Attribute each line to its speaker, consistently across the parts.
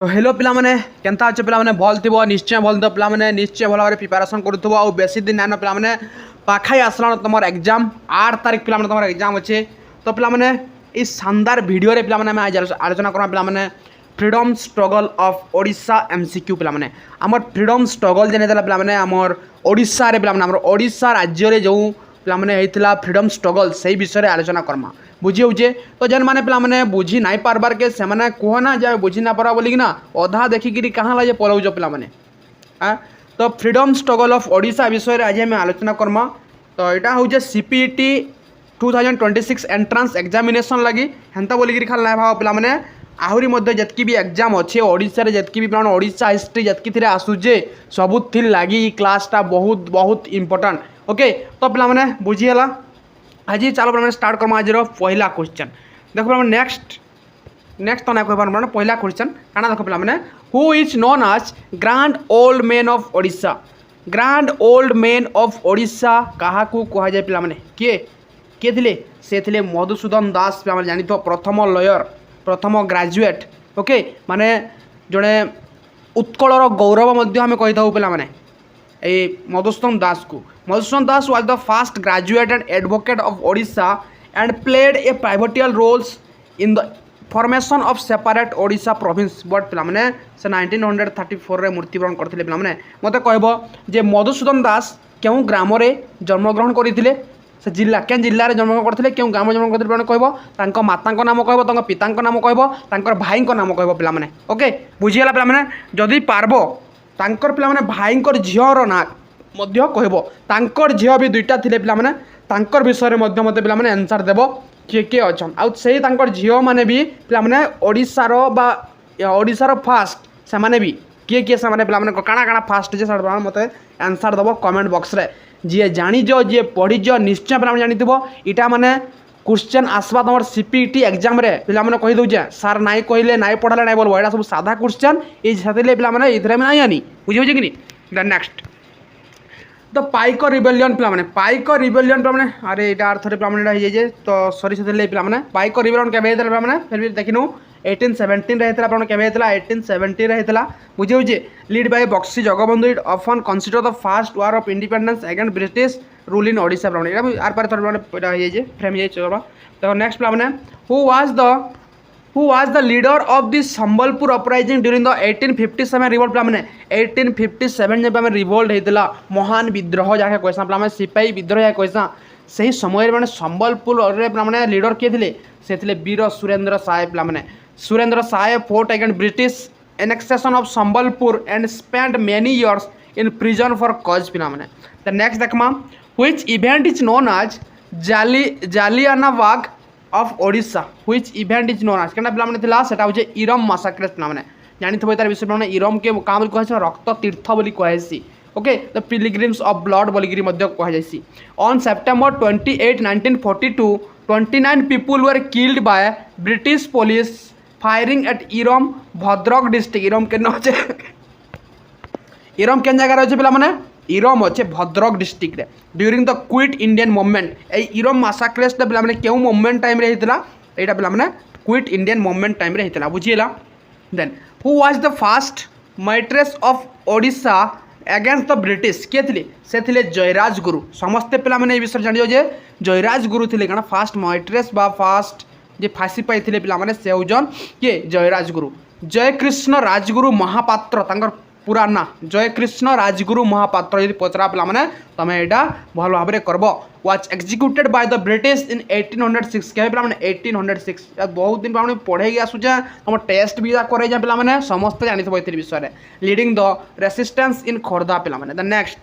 Speaker 1: तो हेलो पिला माने केनता अच्छे पिला माने भल थिबो निश्चय भल तो पिला माने निश्चय भल भाବରେ प्रिपरेशन करूथबो आ बेसी दिन नानो पिला माने पाखाई आसलान तुमर एग्जाम 8 तारिख पिला माने तुमर एग्जाम अच्छे। तो पिला माने इस शानदार वीडियो रे पिला माने मैं आज आलोचना करा पिला माने freedom struggle of Odisha MCQ पिला माने हमर फ्रीडम स्ट्रगल जेने देला पिला माने हमर ओडिशा रे पिला माने हमर ओडिशा राज्य रे जो पिला माने हेतिला फ्रीडम स्ट्रगल सही विषय रे आलोचना करमा बुझी होचे। तो जेन माने पिला माने बुझी नाई पारबार के से माने कहना जाए बुझी ना पारा बोली ना अधा देखिकी कहाँ लगे पलाउज पिला माने हाँ। तो फ्रीडम स्ट्रगल ऑफ ओडिशा विषय रे आज मैं आलोचना करमा। तो यहाँ हूँ सीपीटी 2026 एंट्रांस एग्जामिनेशन लगी हेन्ता बोलिकी खाल ना भाव पिला माने आहरी मध्य जतकी भी एग्जाम अच्छे ओडिशा रे जतकी भी पिला ओडिशा हिस्ट्री जतकी थी आसूचे सबुथ लगी क्लासटा बहुत बहुत इंपोर्टेंट ओके। तो पिला माने बुझीगला आज चलो पे स्टार्ट करमा आज पहला क्वेश्चन देख पे नेक्स्ट तो ना कह पार पहला क्वेश्चन क्या देख पे मैंने हु इज नोन आज grand old man of Odisha. Grand old man of Odisha क्या कह जाए पे मैंने किए थे से थे मधुसूदन दास पे जानी तो प्रथम लॉयर प्रथम ग्रेजुएट ओके माने जड़े उत्कलर गौरव आम कही था पे मैंने मधुसूदन दास को। मधुसूदन दास was the first graduate and advocate of Odisha and played a pivotal roles in the formation of separate Odisha province but पिला माने से 1934 रे मृत्युवरण करथिले। पिला माने मते कहबो जे मधुसूदन दास केउ ग्राम रे जन्मग्रहण करिथिले से जिला केन जिल्ला रे जन्मग्रहण करथिले केउ ग्राम जन्मग्रहण करथिले पिला कहबो तांको मातांको नाम कहबो तांको पितांको नाम कहबो तांकर भाईंको नाम कहबो पिला माने ओके बुझियला। पिला माने जदी पारबो तांकर पिला माने भाईंकर झियर ना मध्य कहबो तांकर झियो भी दुईटा थिले पिला माने तांकर विषय मध्य मते पिला माने आंसर देबो किए किए अछन आ सेही तांकर झियो माने भी पिला माने ओडिसा रो बा ओडिसा रो फास्ट से माने भी किए से माने पिला माने काना काना फास्ट जे सर मते आंसर देबो कमेंट बॉक्स रे जे जानि जो जे पढ़ी जो निश्चय पिला माने जानिथिबो इटा माने क्वेश्चन आसबा तुम सीपीटी एग्जाम रे पिला माने कहि दउजे सर नाई कहले नाई पढ़ाले नाई बोलबो एटा सब साधा क्वेश्चन ए साथले पिला माने इधरे में नाही आनी बुझि होजे कि नी। देन नेक्स्ट तो पाइक रिबेलियन पिला माने पाइक रिबेलियन पिला माने अरे एटा अर्थ रे पिला माने हे जे तो सॉरी से पिला माने पाइक रिबेलियन केबे हेतला पिला माने फिर भी देखिनु 1817 रे हेतला पिला केबे हेतला 1870 रे हेतला बुझि होजे। Lead by Bakshi Jagabandhu it often consider the first war of independence against British rule in Odisha पिला माने एटा आर पार थोड़ा माने हे जे फ्रेम हे चलबा। तो नेक्स्ट पिला माने who was the leader of the Sambalpur uprising during the 1857 revolt पिला माने 1857 जब हमें रिवोल्ट हेतला महान विद्रोह जाके कहसा पिला माने सिपाही विद्रोह जाके कहसा सही समय माने संबलपुर रे पिला माने लीडर किए थे से थे वीर सुरेंद्र साय पिला माने Surendra Sai fought against British annexation of Sambalpur and spend many years in prison for cause पिला माने। द नेक्स्ट देखमा which event is known as Jallianwala Bagh of Odisha which event is known as केना पिला माने थिला सेटा होचे इरम मासाक्रेस पिला माने जानि थबे तार विषय माने इरम के काम बोली कहै रक्त तीर्थ बोली कहैसी okay. The pilgrims of blood बोली मध्य कहैसी। On September 28 1942 29 people were killed by British police firing at Eram Bhadrak district Eram के होचे इरम केन जगह होचे पिला माने इरम अच्छे भद्रक डिस्ट्रिक्ट रे during the quit Indian movement a Eram massacres पिला माने केउ मूवमेंट टाइम रे हेतला एटा पिला माने क्विट इंडियन मूवमेंट टाइम रे हेतला बुझियला। Then who was the first martyr of Odisha against the British किए थे से थे जयराज गुरु समस्ते पिला माने ए विषय जानियो जे जयराज गुरु थे कण फास्ट मैट्रेस बा फास्ट जे फांसी पाई थे पिला माने से होजन के जयराज गुरु। जयकृष्ण राजगुरु महापात्र तांकर पूरा ना जयकृष्ण राजगुरु महापात्र यदि पचरा पिला माने तमे एटा भल भाबरे करबो was executed by the British in 1806 के पिला माने 1806 बहुत दिन पाउने पढ़े गया सुजा हम टेस्ट भी करे जा पिला माने समस्त जानि थबो एतिर विषय रे leading the resistance in Khordha पिला माने। The next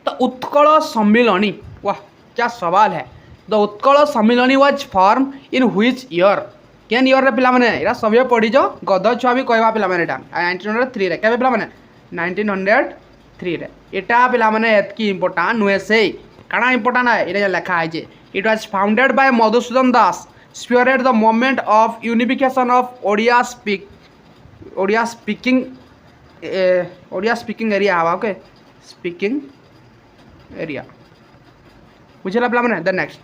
Speaker 1: the Utkal Sammilani वाह क्या सवाल है। The Utkal Sammilani was form in which year केन ईयर रे पिला माने एरा सभे पढ़ी जो गद छुआ भी कहबा पिला माने एटा 1903 रे केबे पिला माने 1903 रे एटा पिला माने एतकी इंपोर्टेंट नुए से काना इंपोर्टेंट है एटा लिखा है जे it was founded by Madhusudan Das speared the movement of unification of Odia speaking area हवा ओके स्पीकिंग एरिया बुझला पिला माने। The next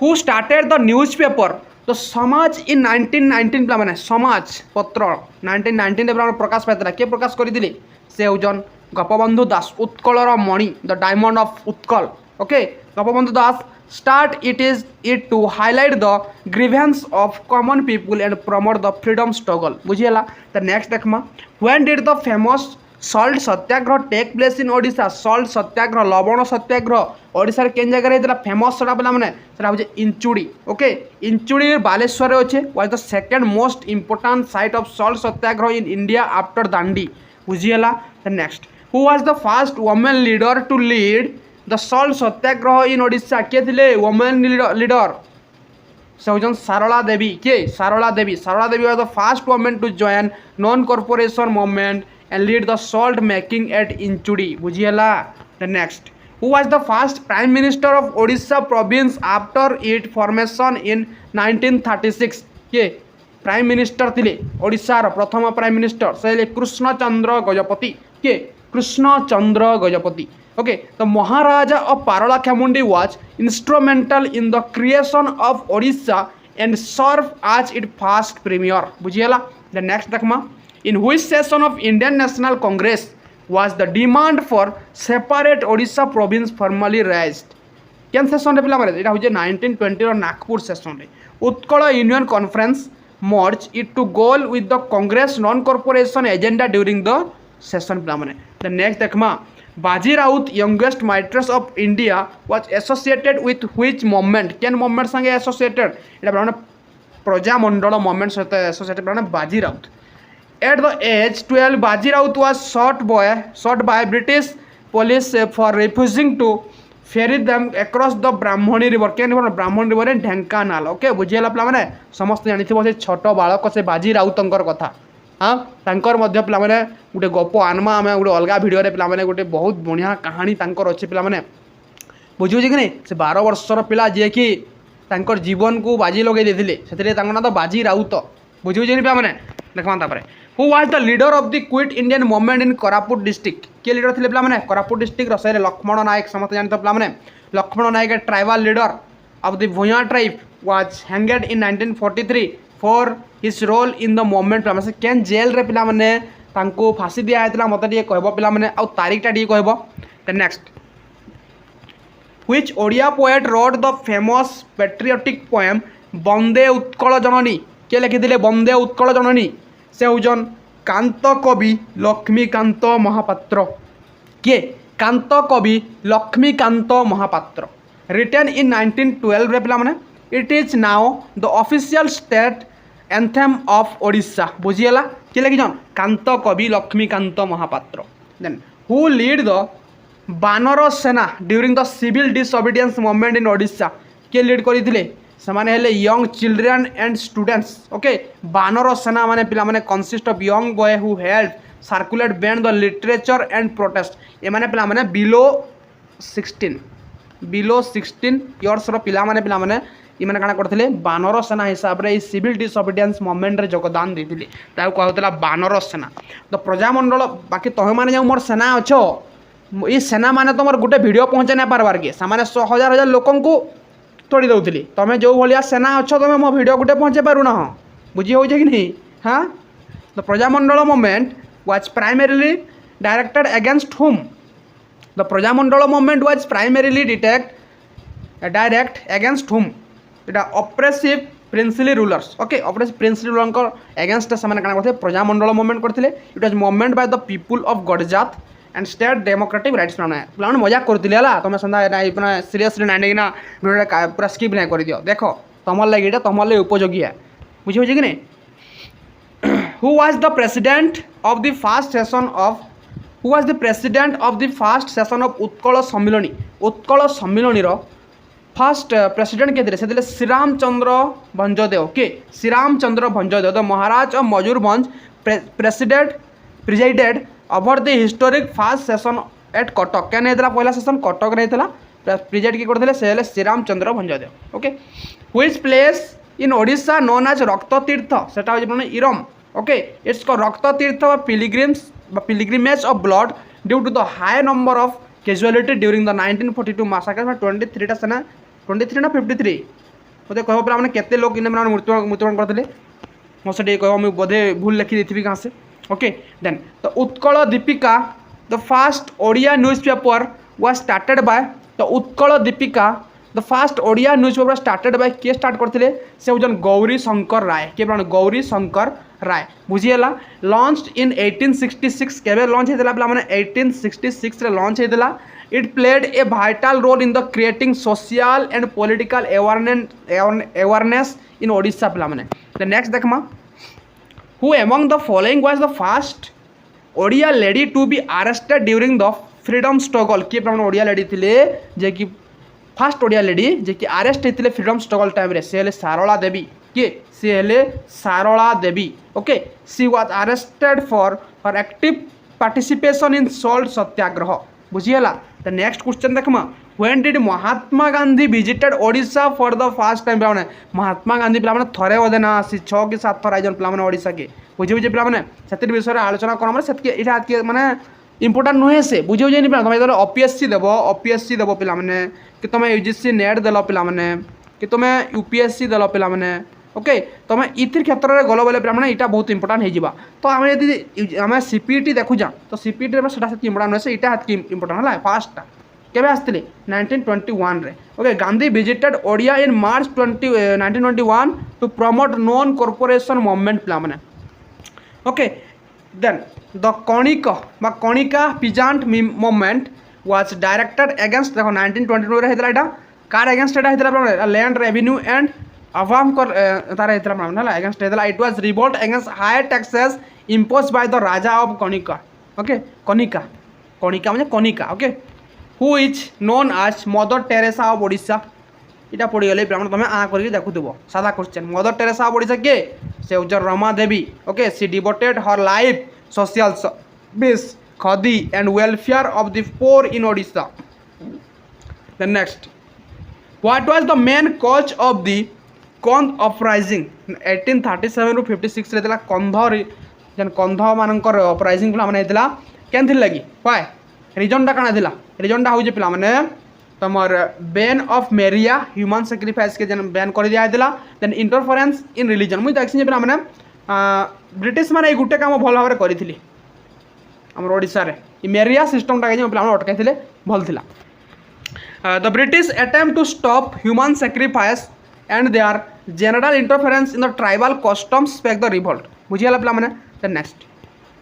Speaker 1: who started the newspaper तो समाज इन 1919 पिला माने समाज पत्र 1919 रे प्रकाश पाइला के प्रकाश करथिले से होजन गोपबंधु दास उत्कलर मणि the diamond of Utkal okay Gopabandhu Das start it to highlight the grievance of common people and promote the freedom struggle बुझिएला the next देखमा when did the famous salt Satyagraha take place in Odisha salt सत्याग्रह लवण सत्याग्रह ओडिसा रे केन जगह रे famous सडा बला माने सेटा होजे Inchudi okay Inchudi Baleshwar रे होचे was the second most important site of salt Satyagraha in India after Dandi बुझिएला the next who was the first woman leader to lead the salt Satyagraha in Odisha किए थे वोमेन लीडर से होजन सारला देवी किए Sarala Devi was the first women to join non corporation movement and lead the salt making at Inchudi बुझिएला the next who was the first prime minister of Odisha province after it formation in 1936 किए prime minister थिले ओडिशा रो प्रथम prime minister से कृष्णचंद्र गजपति किए Krishnachandra Gajapati okay the Maharaja of Paralakhemudi was instrumental in the creation of Odisha and served as its first premier बुझिएला the next देखमा in which session of Indian National Congress was the demand for separate Odisha province formally raised cane session रे पिला मारे एटा होजे 1920 रो Nagpur session रे Utkal union conference merged it to goal with the Congress non corporation agenda during the session पिला माने the next देखमा Baji Raut, youngest mistress of India, was associated with which movement? Ken movement संगे associated? इटा बराबर प्रजा मंडल movement से associated बराबर Baji Raut. At the age 12, Baji Raut was shot by British police for refusing to ferry them across the Brahmani river. Cane river? Brahmani river in Dhenkanal. Okay, बुझिएला पिला माने समस्त जानि थिबो से छोटो बालक से बाजी राउतंकर कथा. हाँ तांकर मध्य पिला माने गोटे गप आनमा आमे गोटे अलगा भिडियो रे पिला माने गोटे बहुत बढ़िया कहानी तांकर अछि पिला माने बुझियो जे कि नै से 12 वर्षर पिला जे कि तांकर जीवन को बाजी लगे देथिले सेतरे तांकर ना तो बाजी राउत बुझियो जे पिला माने देखमा तापरे who was the leader of the quit Indian movement in Koraput district के लीडर थिले पिला माने कोरापुट डिस्ट्रिक्ट रसरे लक्ष्मण नायक समस्त जानत पिला माने Laxman Nayak tribal leader of the Bhuyan tribe was hanged in 1943 for his role in the movement पिला माने केन जेल रे पिला माने तांको फांसी दिया हैतला मते टिके कहबो पिला माने आ तारीखटा टिके कहबो the next which Odia poet wrote the famous patriotic poem Vande Utkal Janani के लिखिथिले वंदे उत्कल जननी से होजन कांत कवि लक्ष्मीकांत महापात्र के कांत कवि लक्ष्मीकांत महापात्र रिटन इन 1912 रे पिला माने it is now the official state anthem of Odisha बुझिएला के लगी जन कांत कवि Laxmikanta Mohapatra then who lead the Banar Sena during the civil disobedience movement in Odisha के लीड करथिले समाने हेले young children and students okay Banar Sena माने पिला माने consist of young boy who help circulate banned the literature and protest ए माने पिला माने बिलो 16 इयर्स रो पिला माने इमाने काना करथिले बानर सेना हिसाब रे सिविल डिसओबीडियंस मूवमेंट रे योगदान देथिले ताऊ कहतला बानर सेना तो प्रजामंडल बाकी तहे माने जो मोर सेना अछो ई सेना माने तो मोर गुटे वीडियो पहुंचे ना पारबार के सामाने 100,000 लोकन को तोड़ी दउथिले तमे जो भलिया सेना अछो तमे मो वीडियो गुटे पहुंचे पारु ना बुझी हो जे कि नहीं हां the Prajamandal movement was primarily directed against whom the Prajamandal movement was primarily direct against whom इटा oppressive princely rulers okay oppressive princely ruler को अगेंस्ट सामान काना करथे प्रजामंडल मूवमेंट करथिले it was movement by the people of Garjat and state democratic rights प्लान मजाक करथिले हला तमे संदा इतना सीरियसली नाइ ना वीडियो पूरा स्किप नै कर दियो देखो तमर लागि एटा तमर लागि उपयोगी है बुझि होजे कि नै who was the president of the first session of Utkal Sammilani रो फर्स्ट प्रेसिडेंट के थे से श्रीराम चंद्र भंजदेव के Sriram Chandra Bhanjdeo the Maharaja of Mayurbhanj president over the historic first session at Cuttack क्या नहीं पहला सेशन कटक नहीं प्रेसिडेंट किए करते से Sriram Chandra Bhanjdeo okay which place in Odisha known as Rakta Tirtha सेटा हो इरम ओके इट्स को Rakta Tirtha pilgrimage of blood due to the high number of casualty during the 1942 massacre 23 सेना 23 ना 53 मत कह पे केते लोग इन मृत्युवरण करते मो से कह मुझे बोधे भूल लिखी देती कहाँ से okay then the Utkal Dipika the first Odia newspaper was started by the Utkal Dipika the first Odia newspaper started by किए स्टार्ट करते से हूँ गौरी शंकर राय के गौरी शंकर राय बुझीगला लॉन्च इन 1866 केवे लॉन्च होता पे 1866 रे लॉन्च होता it played a vital role in the creating social and political awareness in Odisha पे नेक्स्ट देखमा who among the following was the first Odia lady to be arrested during the freedom struggle किए Odia lady थे जे कि fast Odia lady जे कि arrest होते freedom struggle time रे से सारला देवी किए सी हेले Sarala Devi okay she was arrested for her active participation in salt satyagraha बुझीगला द नेक्स्ट क्वेश्चन देखमा when did Mahatma Gandhi visited Odisha for the first time पे महात्मा गांधी पे थरे बोधे ना आसी 6 कि 7 थर आइजन पे ओडिशा के बुझे बुझे पे से विषय आलोचना करम से माने इंपोर्टाट नुहे से बुझे बुझे तुम ओपीएससी देव ओपीएससी देव पे कि तुम यूजीसी नेट देल पे कि तुम यूपीएससी देल पे ओके तुम इथिर क्षेत्र में गल बोले पे यहाँ बहुत इंपोर्टाट हो तो आम यदि आम सीपीटी देखुचा तो सीपीटी से इंपोर्टाट नुहे से यहाँ इंपोर्टाट है फास्ट केवे आसते 1921 रे okay Gandhi visited Odia in March 1921 to promote non corporation movement पे okay then the Kanika peasant movement was directed against देखो 1922 रे हेतला एटा car against Etah हेतला land revenue and अवाम कर तार हेतला ना अगेंस्ट हेतला it was revolt against higher taxes imposed by the raja of Kanika okay Kanika माने Kanika okay who is known as mother Teresa of Odisha यहाँ पड़गले ब्राह्मण तुम आ करके देखुव सादा question mother Teresa of Odisha के से हूँ Rama Devi okay she devoted her life social service khadi and welfare of the poor in Odisha the next what was the main cause of the कंध अपराइजिंग 1837 ରୁ 56 रे देला कंध मानकर अपराइजिंग माने हेतला केन थिल लगी पाए रिजनटा काना थिला रिजनटा होजे पिला माने तमर बैन ऑफ मेरिया ह्यूमन सैक्रिफाइस के जन बैन कर दिया हेतला देन इंटरफेरेंस इन रिलीजन मुई देखछि पिला माने ब्रिटिश माने गुटे काम भल भाव करिथिली हमर ओडिसा रे ई मेरिया सिस्टम टा के पिला माने अटकाइथिले भल थिला the British attempt to stop human sacrifice and their general interference in the tribal customs spark the revolt बुझियाला पिला माने the next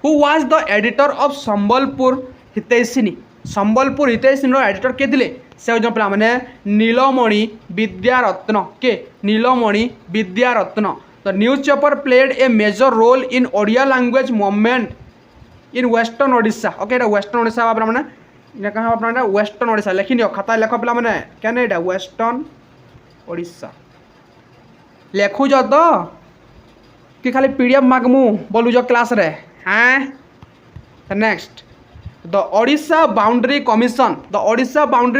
Speaker 1: who was the editor of Sambalpur Hitaishini Sambalpur Hitaishini editor के थे से हूँ पे नीलमणि विद्यारत्न के Nilamani Vidyaratna the newspaper played a major role in Odia language movement in western Odisha okay western Odisha पे कहाँ वेस्टर्न ओडिशा लिखि नियो खाता लेख पे मैंने क्या यहाँ वेस्टर्न ओडिशा लेखुज तो कि खाली पीडीएफ मागमु बोलुज क्लास रे हाँ next The Odisha Boundary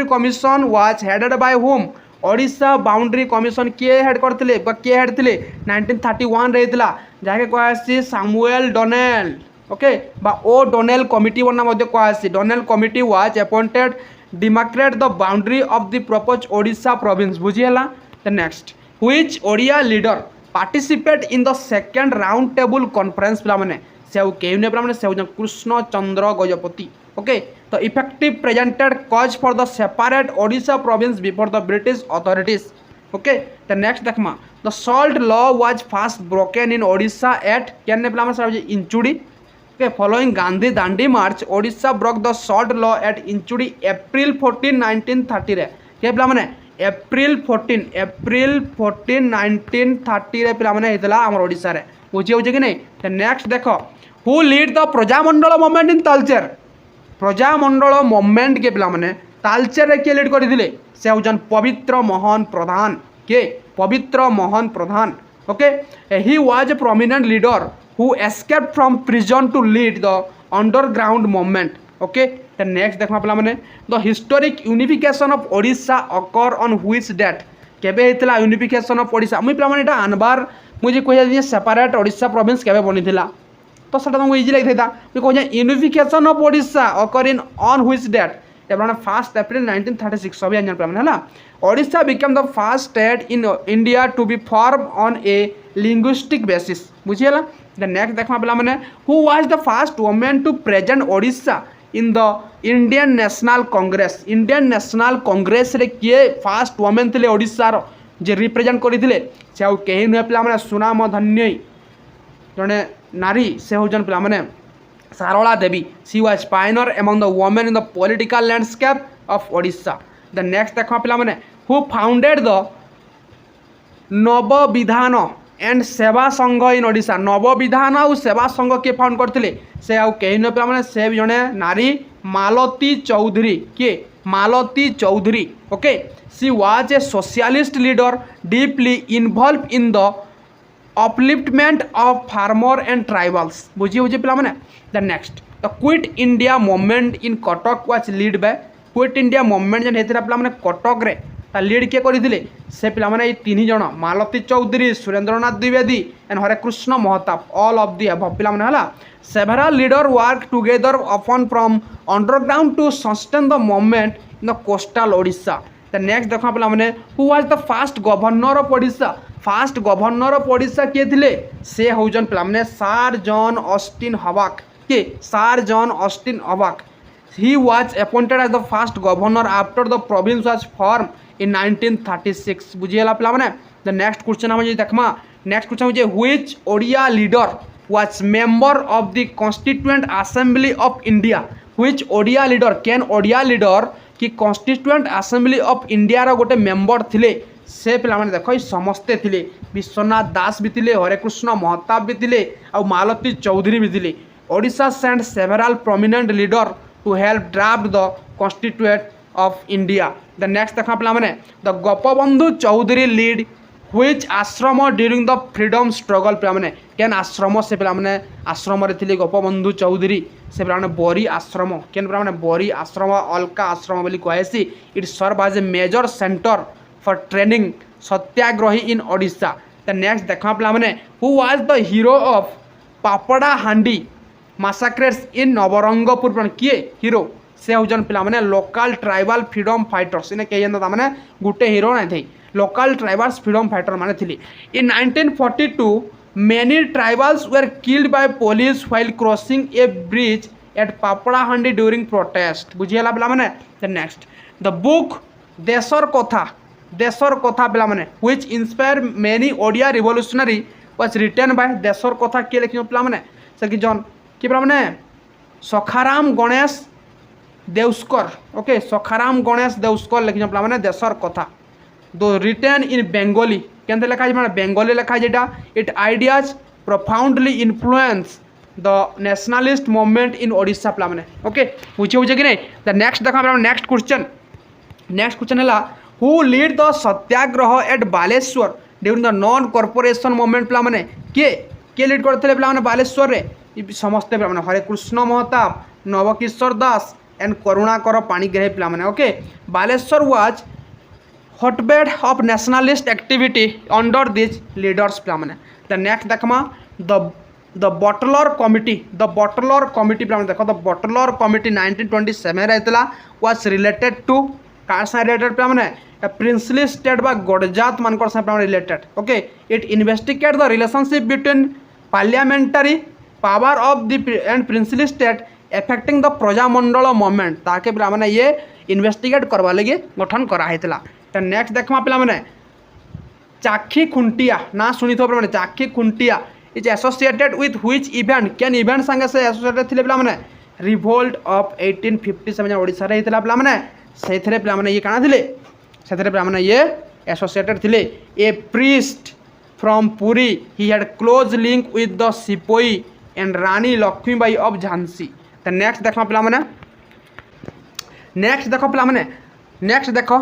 Speaker 1: Commission was headed by whom? Odisha Boundary Commission किए हेड करथिले बा किए हेड थिले 1931 रे हितला जाके कहसी सामुएल डोनेल ओके बा ओ डोनेल कमिटी बना मध्ये कहसी Donnell committee was appointed demarcate the boundary of the propose Odisha province बुझियला the next which Odia leader participate in the second round table conference पिला माने से केने पिला माने से कृष्ण चंद्र गजपति ओके तो effective presented cause for the separate Odisha province before the British authorities okay the next देखमा the salt law was first broken in Odisha at केने पिला माने Inchudi okay following Gandhi Dandi march Odisha broke the salt law at Inchudi April 14 1930 रे के पिला माने अप्रैल 14 1930 रे पिला माने हेतला हमर ओडिशा रे बुझी हो कि नहीं नेक्स्ट देखो who lead the Prajamandal movement in Talcher Prajamandal movement के पिला माने तालचेर रे के लीड करथिले से हउजन पवित्र मोहन प्रधान के Pabitra Mohan Pradhan okay he was a prominent leader who escaped from prison to lead the underground movement okay next देखमा पिला माने the historic unification of Odisha occur on which date केबे हेतला यूनिफिकेशन ऑफ ओडिशा मुई पिला माने एटा अनबार मुझे कह दिए सेपरेट ओडिशा प्रोविंस केबे बनी तो सेटा तुमको इजी लगी था मुझे कह unification of Odisha occur in on which date एवं 1 एप्रिल 1936 सभी जान पे है Odisha become the first state in India to be form on a linguistic basis बुझीगला। द नेक्स्ट देखा पे मैंने who was the first women to present Odisha in the Indian National Congress. Indian National Congress रे किए फर्स्ट वुमेन थे ओडिशार जे represent करते से आउ कहीं नुहे पे सुनाम धन्य जड़े नारी से होजन पे मैंने Sarala Devi. She was pioneer among the women in the political landscape of Odisha. The next देखा पे मैंने who founded the Nababidhan and Seva Sangh इन ओडिशा। नवविधान और सेवा संघ किए फाउंड करते से आउ कहीं नुहे पे से भी जड़े नारी मालती चौधरी किए Malati Choudhury. Okay she was a socialist leader deeply involve in the upliftment of farmer and tribals बुझी बुझे पे मैंने। The next the quit India movement in Cuttack was lead by quit India movement जेन होता पे मैंने कटक रे लीड किए करते से पे मैंने तीन जन Malati Choudhury Surendranath Dwivedy and Harekrushna Mahtab all of the above पे मैंने several leader work together often from underground to sustain the movement in the coastal Odisha. The next देखा पे मैंने who was the first governor of Odisha. First governor of Odisha किए थे से होजन पे मैंने सर जॉन ऑस्टिन हवाक के sir John Austin Hubback. He was appointed as the first governor after the province was form in 1936 बुझीगला पे मैंने। द नेक्स्ट क्वेश्चन हम देखमा नेक्स्ट क्वेश्चन हो which Odia leader was member of the constituent assembly of India. Which Odia leader कैन Odia leader कि constituent assembly of India रो गोटे मेंबर थिले से पे मैंने देख समस्ते थिले विश्वनाथ दास भी थिले हरेकृष्ण महताब भी थिले और मालती चौधरी भी थिले। Odisha send several prominent leader to help draft the constituent of India. The next देखा पे मैंने the Gopabandhu Choudhury lead which ashram during the freedom struggle पे मैंने केन आश्रम से पे मैंने आश्रम रे थिले गोपबंधु चौधरी से पे बोरी आश्रम केन पे मैंने बोरी आश्रम अलका आश्रम बोली कहेसी। It serve as a major centre for training satyagrahi in Odisha. The next देखा पे मैंने who was the hero of Papadahandi massacres इन नवरंगपुर किए हीरो से होजन पे मैंने लोकल ट्राइबल फ्रीडम फाइटर्स इन्हें कही जाता मैंने गोटे हीरो नहीं थे लोकल ट्राइबल्स फ्रीडम फाइटर माने थी। In 1942 many tribals were killed by police while crossing a bridge at Papadahandi during protest बुझीगला पे मैंने। द नेक्स्ट द बुक देशर कथा पे मैंने which inspire many Odia revolutionary was written by Deshara Katha किए लिखिन पे मैंने से कि जन कि पे मैंने सखाराम गणेश देउस्कर। ओके सखाराम गणेश देउस्कर लिखिन पे मैंने देशर कथा दो रिटेन इन बेंगोली क्या लिखा है बेंगोली लिखा है। It ideas profoundly influence the nationalist movement in Odisha पे मैंने। ओके बुझे बुझे कि नहीं। द नेक्स्ट देखा नेक्स्ट क्वेश्चन है who lead the satyagraha at Baleshwar during the non corporation movement पे मैंने किए लीड करते पे बालेश्वर रे समस्ते पे हरेकृष्ण महताब नवकिशोर दास एंड करुणाकर पाणिग्राही पे मैंने। Okay Baleswar was hotbed of nationalist activity under this leaders पे मैंने। द नेक्स्ट देखमा द बटलर कमिटी पे देख द बटलर कमिटी 1927 रहता वाज रिलेटेड टू कार रिलेटेड पे मैंने प्रिंसली स्टेट बा गडजात मान related. Okay it investigate the relationship between parliamentary power of the and princely state affecting the Prajamandal movement ताके पे मैंने ये इन्वेस्टिगेट करवा लगे गठन कराइला। तो नेक्स्ट देखमा पे मैंने चाखी खुंटिया ना सुनी थो मैंने Chakhi Khuntia is associated with which event कैन इवेंट संगे से एसोसिएटेड थिले पे मैंने रिवोल्ट ऑफ 1857 ओडिशा रे हितला पे मैंने सेथरे पे मैंने ये काना थिले सेथरे पे मैंने ये एसोसिएटेड थिले। A priest from Puri he had close link with the sepoy and Rani Lakshmibai of Jhansi. तो नेक्स्ट देखो पे मैंने नेक्स्ट देखो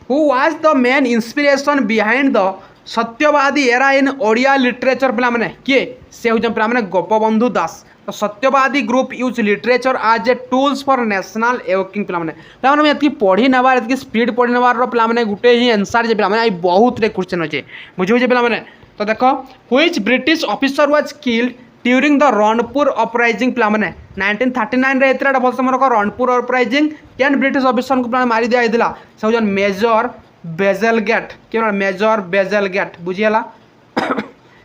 Speaker 1: who was the main inspiration behind the Satyabadi era in Odia literature पे मैंने किए से हो पे मैंने गोपबंधु दास। तो सत्यवादी ग्रुप यूज लिटरेचर आज ए टूल्स फॉर नेशनल एवोकिंग पे मैंने ये पढ़ी नबार ये स्पीड पढ़ी नबार पे मैंने गोटे ही आंसर जे पे बहुत रे क्वेश्चन अच्छे बुझे पे मैंने। तो देख which British officer was killed during the Ranpur uprising पिला माने 1939 रे एतरा भल समर को रणपुर अपराइजिंग केन ब्रिटिश ऑफिसर को पिला मारी दिया आइदिला से जन मेजर बेजलगेट के major बेजलगेट बुझियला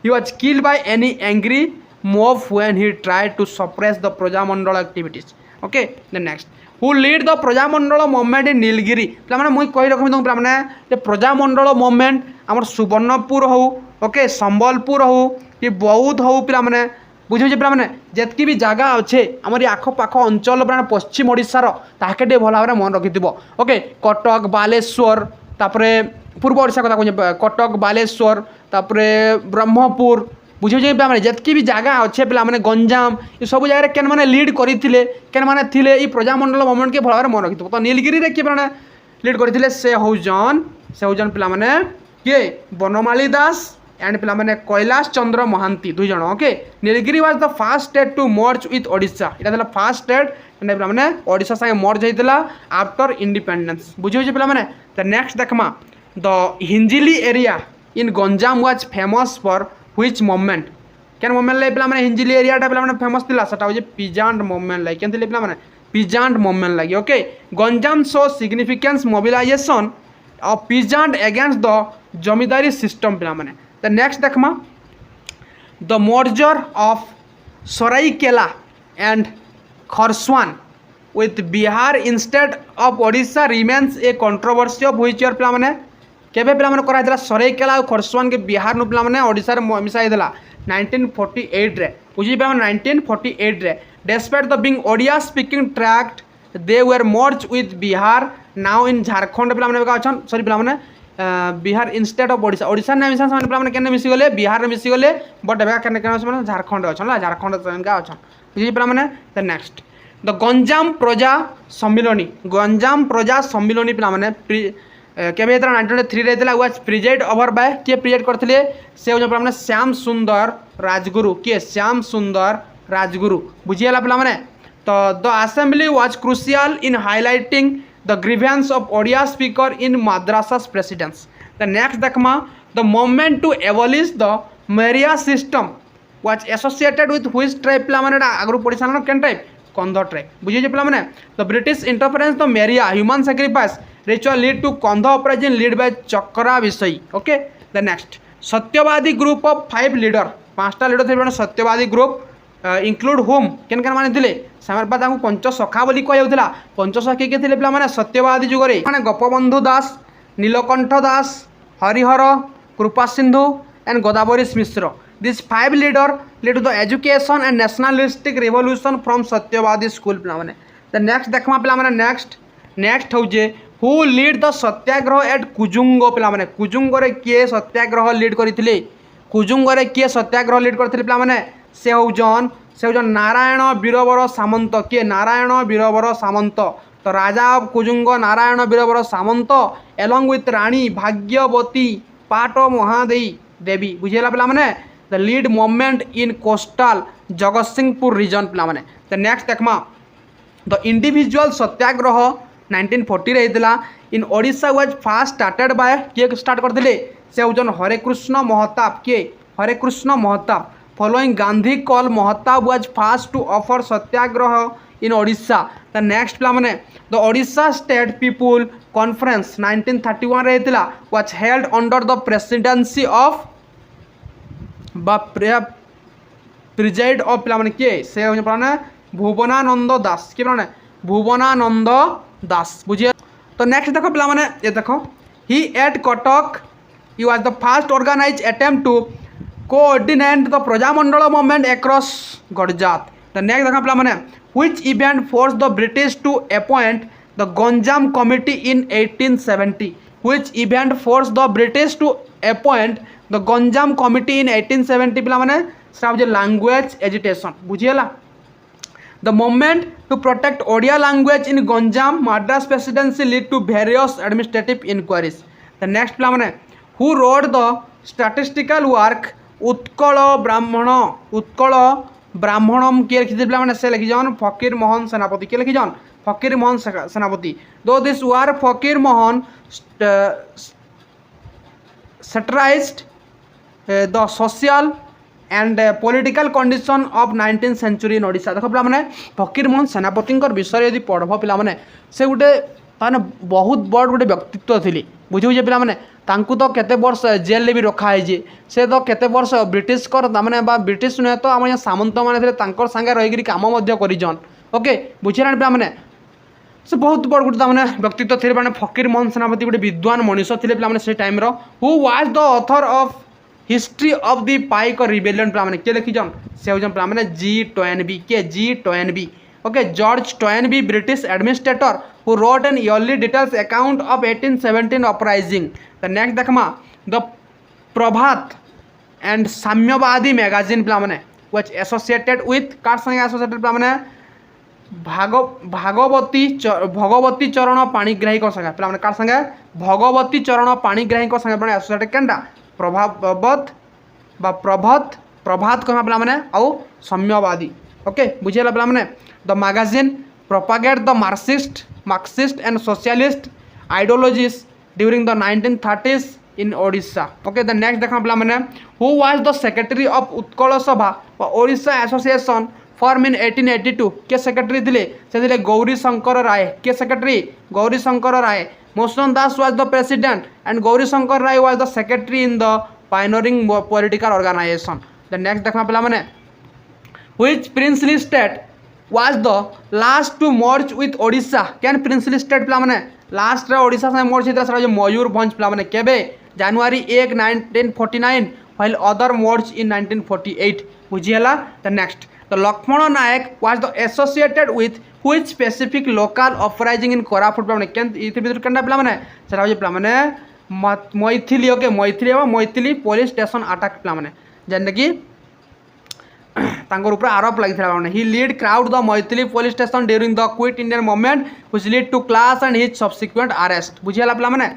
Speaker 1: he was killed by any angry mob when he tried to suppress the Projamandala activities. Okay, the next who lead the Projamandala movement in Nilgiri पिला माने मुई कहि रखम पिला माने जे प्रजामंडल मूवमेंट हमर सुवर्णपुर हो ओके संबलपुर हो कि बौद्ध हो पिला माने बुझे पिला माने जेतकी भी जगह अच्छे आमर आख पाख अंचल प्राण पश्चिम ओडिशार ताके डे भल भाव मन रखिथिबो ओके कटक बालेश्वर तापरे पूर्व ओडिशा कथा कहूँ कटक बालेश्वर तापरे ब्रह्मपुर बुझे पे जितकी भी जगह अच्छे पे मैंने गंजाम ये सब जगह केन मैंने लीड करते केन मैंने थिले ई प्रजामंडल मूवमेंट के भल भाव मन रखिथ तो नीलगिरी रे किए मैंने लीड करते से हौजन पे मैंने किए बनमाली दास एंड पे मैंने कैलाश चंद्र महांती दुई जन okay Nilgiri was the first state to merge with Odisha यहाँ फास्ट स्टेट मैंने ओडिशा संगे मर्ज होता आफ्टर इंडिपेंडेंस बुझे पे मैंने तो नेक्स्ट देखमा the Hinjili area in Ganjam was famous for which movement कैन मूवमेंट लाइक पे हिंजिली एरियाटा पे फेमस थिला सेटा होजे पिजांट मूवमेंट लाइक केन थिले पे peasant movement like okay Ganjam show significance mobilisation of peasant against the zamindari system पे मैंने द नेक्स्ट देखमा the merger of Saraikela and Kharsawan with Bihar instead of Odisha remains a controversy of which year पिला माने केबे पिला माने करा सराइकेला और खरसवान के बिहार नु पिला माने ओडिशा रे मिसाई देला 1948 रे बुझी पे 1948 रे despite the being Odia speaking tract they were merged with Bihar now in Jharkhand पिला माने का अछन सॉरी पिला माने बिहार इंस्टेड ऑफ ओडिशा ओडिशा ने मिसा माने पिला माने केने मिसी गले बिहार रे मिसी गले बट एबे केने केने माने झारखंड अछन ला झारखंड का अछन बुझी पिला माने द नेक्स्ट द गंजाम प्रजा सम्मिलनी पिला माने केबे 1903 रे देला वाज प्रेजेंट ओवर बाय के प्रेजेंट करथिले से पिला माने श्याम सुंदर राजगुरु के श्याम सुंदर राजगुरु बुझियला पिला माने तो the assembly was crucial in highlighting the grievance of Odia speaker in Madras presidency the next देखमा the movement to abolish the Meriah system was associated with which tribe पिला माने आगरु पडिसान केन टाइप कंध ट्राइब बुझे पे मैंने the British interference the Meriah human sacrifice ritual lead to Kandh operation lead by Chakra Bisoi okay the next Satyabadi group of 5 leader 5टा leader थे Satyabadi group include होम केन केन माने थिले सामर बाद हमको पंचसखा बोली कह जाउथला पंचसखा के थिले पिला माने सत्यवादी जुग रे माने गोपबंधु दास नीलकंठ दास हरिहर कृपा Sindhu and Godavari Mishra These 5 leaders led to the education and nationalistic revolution from Satyavadi school पिला माने the next देखमा पिला माने next हो जे who lead the Satyagraha at कुजुंगो पिला माने कुजुंगो रे के सत्याग्रह लीड करथिले कुजुंगो रे के सत्याग्रह लीड करथिले पिला माने से हो जन नारायण वीरवर सामंत के नारायण वीरवर सामंत तो राजा ऑफ कुजुंग नारायण वीरवर सामंत along with रानी भाग्यवती पाट महादेवी देवी बुझेला पिला माने the lead movement in coastal Jagatsinghpur region पिला माने द नेक्स्ट देखमा द इंडिविजुअल सत्याग्रह 1940 रे हितला in Odisha was first started by के स्टार्ट करथिले से उजन हरे कृष्ण महताब के Hare Krishna Mahtab following Gandhi call Mahtab was first to offer satyagraha in Odisha the next पिला माने the Odisha state people conference 1931 रे हितला was held under the presidency of presided of पिला माने के से होने भुवनानंद दास के माने भुवनानंद दास बुझिए तो नेक्स्ट देखो पिला माने ये देखो he at Cuttack he was the first organise attempt to coordinate the Prajamandal movement across Garhjat the next देखो पिला माने which event force the British to appoint the Ganjam committee in 1870 which event force the British to appoint the Ganjam committee in 1870 पिला माने स्टाफ जे language agitation बुझियला the movement to protect Odia language in Ganjam Madras presidency lead to various administrative inquiries the next पिला माने who wrote the statistical work Utkal Bhramanam के लिखि पिला माने से लिखि जन फकीर मोहन सेनापति के लिखि जन फकीर मोहन सेनापति दो this work Fakir Mohan satirized the social and political condition of 19th century in Odisha देख पे मैंने फकीर मोहन सेनापति विषय यदि पढ़ब पे से गोटे ताने बहुत बड़ गोटे व्यक्तित्व थी बुझे पे मैंने तो केते वर्ष जेल भी रखाई से तो केते वर्ष ब्रिटिश मैंने ब्रिटिश नुहे तो आम सामंत मैंने सांगे रही काम करजन ओके बुझे पे मैंने से बहुत बड़ गोटे मैंने व्यक्तित्व थे मैंने फकीर मोहन सेनापति गोटे विद्वान मनीष थे पे से time who was the author of history of the Paika rebellion पे किए लिखिजन से होजन पे जी.टोयनबी के G Toynbee okay George Toynbee British administrator who wrote an early details account of 1817 uprising the next देखमा the Prabhat and Samyabadi magazine पे वाज एसोसिएटेड विथ कार संगे एसोसिएटेड पे भगवती चरण पाणिग्राही संगे पे कार संगे भगवती चरण पाणिग्राही संगे पे एसोसिएटेड केनडा प्रभावत प्रभात कहमा पे आउ साम्यवादी ओके बुझेला पे the magazine propagate the Marxist and socialist ideologies during the 1930s in Odisha okay the next देखा पे who was the secretary of Utkal सभा ओडिशा एसोसिएशन फॉर्म इन 1882 के सेक्रेटरी थे से गौरी शंकर राय के secretary Gouri Shankar Ray Mohan Das was the president and Gouri Shankar Ray was the secretary in the pioneering political organisation the next देखा पे which princely state was the last to merge with Odisha कैन princely state पे last Odisha से merge होता है मयूरभंज पे केबे जनवरी 1 1949 व्हाइल अदर मर्ज इन 1948 बुझीगला the next the Lakshman Nayak was the associated with which specific local uprising in Koraput पे केनडा पे Mathili okay Mathili police station attack पे जेनटा कि ऊपर आरोप लगी he lead crowd the Mathili police station during the quit Indian movement which lead to clash and his subsequent arrest बुझीगला पे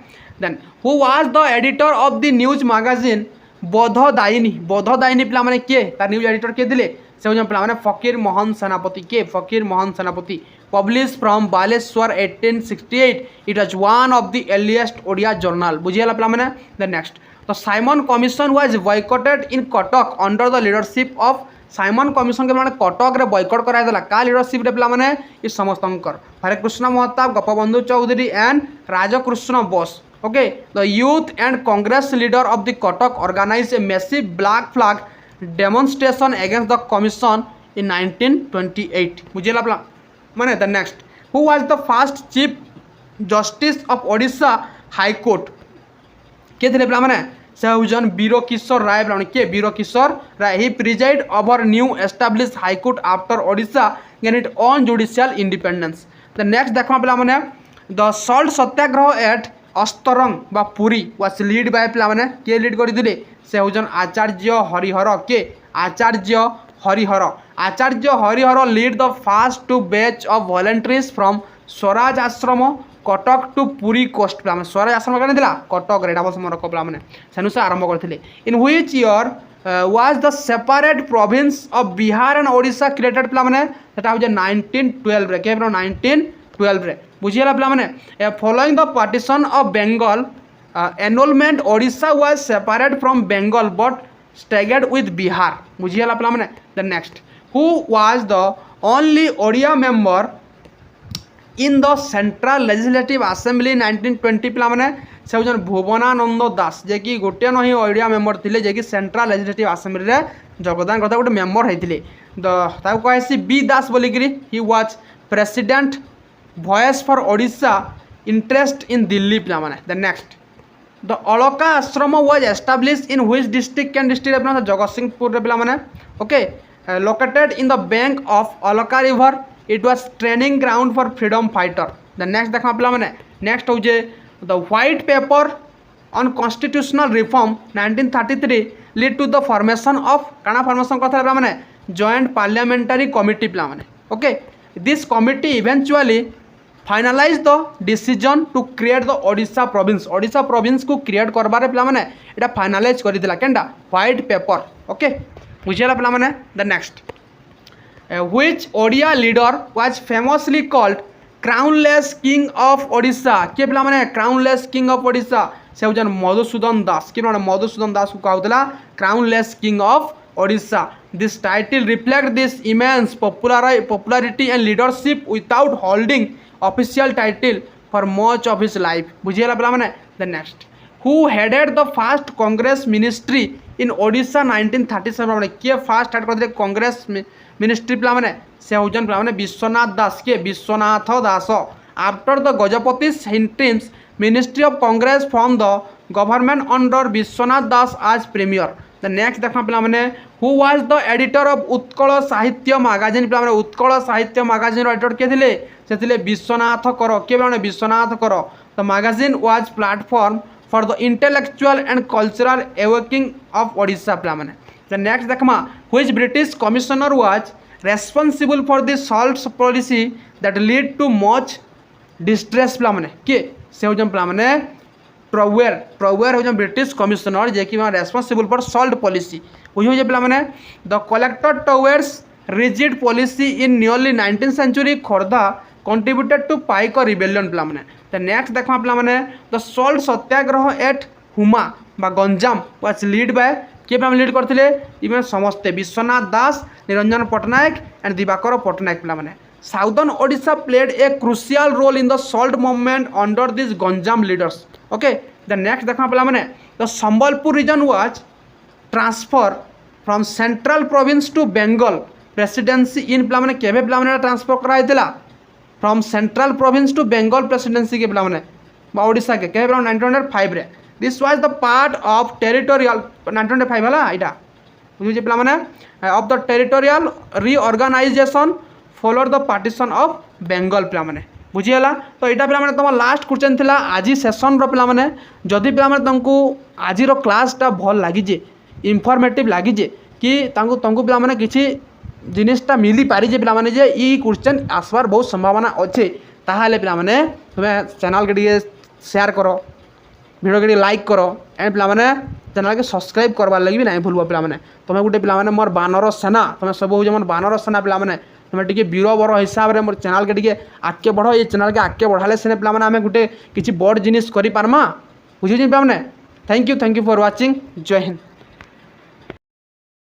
Speaker 1: then who was the editor of the news magazine Bodhadayini पे किए तार न्यूज एडिटर किए थे से पे फकीर मोहन सेनापति के Fakir Mohan Senapati publish from Baleswar 1868 it was one of the earliest Odia journal बुझीगला पे the next the Simon commission was boycotted in Cuttack under the leadership of Simon commission के कटक रे बॉयकॉट कराइला का लीडरशिप रे पे ये समस्त Hare Krishna Mahtab Gopabandhu Choudhury and Rajkrishna Bose okay the youth and Congress leader of the Cuttack organize a massive black flag demonstration against the commission in 1928 बुझेला माने the next who was the first chief justice of Odisha high court के थे पे से हुजन वीर किशोर राय के Bir Kishore Ray he presided over new establish high court after Odisha gain it on judicial independence the next देखा पे द सल्ट सत्याग्रह एट अस्तरंग बा पुरी वाज लीड बाय पे किए लीड करते से हुजन आचार्य हरिहर के Acharya Harihar lead the first two batch of volunteers from Swaraj Ashram Cuttack to Puri coast पे स्वराज आश्रम कौन था कटक रेटा बस रख पे सेनु से आरंभ करते in which year was the separate province of Bihar and Odisha created पे 1912 के 1912 बुझीगला पे following the partition of Bengal enrolment Odisha was separate from Bengal but staggered with Bihar बुझीगला पे the next who was the only Odia member in the central legislative assembly 1920 पे से हूँ भुवनानंद दास जे कि गोटे नहीं ओडिया मेंबर थे जे कि सेंट्रल लेजिस्लेटिव असेंबली रे योगदान करता गोटे मेंबर होते कहे बी दास बोलिकी he was president voice for Odisha interest in Delhi पे the next the Alaka Ashram was establish in which district can district Jagatsinghpur पे okay located in the bank of Alaka river it was training ground for freedom fighter the next देखा पे next who the white paper on constitutional reform 1933 lead to the formation of काना formation करता पे joint पार्लियामेंटारी committee पे okay this committee eventually finalize the decision to create the Odisha province को create करबारे पे इटा फाइनालाइज करथिला केनडा व्हाइट पेपर ओके बुझेला पे the next which Odia leader was famously called crownless king of Odisha किए पे क्राउनलेस किंग ऑफ ओडिशा से हूँ मधुसूदन दास कि मधुसूदन दास को कहला crownless king of Odisha. This title reflects this immense popularity and leadership without holding official title for much of his life. बुझिएला पिला माने. The next, who headed the first Congress ministry in Odisha 1937 माने किए fast head करते Congress ministry पिला माने से होजन पिला माने विश्वनाथ दास के विश्वनाथ दास. After the Gajapati's interim ministry of Congress from the government under Vishwanath Das as premier. The next देखा पिला माने who was the editor of Utkal साहित्य magazine पिला माने उत्कल साहित्य magazine एडिटर के थिले से थिले विश्वनाथ कर के पिला माने विश्वनाथ कर. The magazine was platform for the intellectual and cultural awakening of Odisha पिला माने. The next देखमा which British commissioner was responsible for the salt policy that lead to much distress पिला माने के से होजन पिला माने ट्रवेर होजन ब्रिटिश कमिश्नर जे कि रेस्पॉन्सिबल फॉर सॉल्ट पॉलिसी बुझ हो जे पिला माने the collector towards rigid policy in nearly 19th century Khordha contributed to Paik rebellion पिला माने. द नेक्स्ट देखा पिला माने the salt Satyagraha at Huma बा गंजाम वाज लीड बाय के पिला लीड करथिले इमे समस्ते विश्वनाथ दास निरंजन पटनायक एंड दिवाकर पटनायक पिला माने. Southern Odisha played a crucial role in the salt movement under these Ganjam leaders. Okay, the next देखा पिला माने the Sambalpur region was transferred from central province to Bengal presidency in पिला माने केबे पिला माने ट्रांसफर कराई दिला from central province to Bengal presidency के पिला माने बा ओडिशा के केबे 1905 रे. This was the part of territorial 1905 हला इटा बुझे पिला माने of the territorial reorganization followed the partition of Bengal पिला माने बुझीगला. तो यहाँ पिला माने तुम लास्ट क्वेश्चन थिला आज सेसन रो पिला माने जदि पिला माने तुमको आज क्लासटा भल लगी इनफॉर्मेटिव लगी कि तुमको पिला माने किसी जिनिसटा मिली पारी जे पिला माने जे ई क्वेश्चन आसबार बहुत संभावना अच्छे ताहले पिला माने तुम्हें चैनल के लिए शेयर करो वीडियो के लाइक करो एंड पिला माने चैनल के सब्सक्राइब करवार लगी भी नहीं भूलबो पिला माने. तुम्हें गोटे पिला माने मोर बानर सेना तुम्हें सब हो मोर बानर सेना पिला माने तुम्हें टी वीर बर हिसाब से मोर चैनल के टी आगे बढ़ ये चैनल के आगे बढ़ाले से पे आम गोटे किसी बड़ जिनिस कर पार्मा बुझे पे. Thank you for watching. जय हिंद.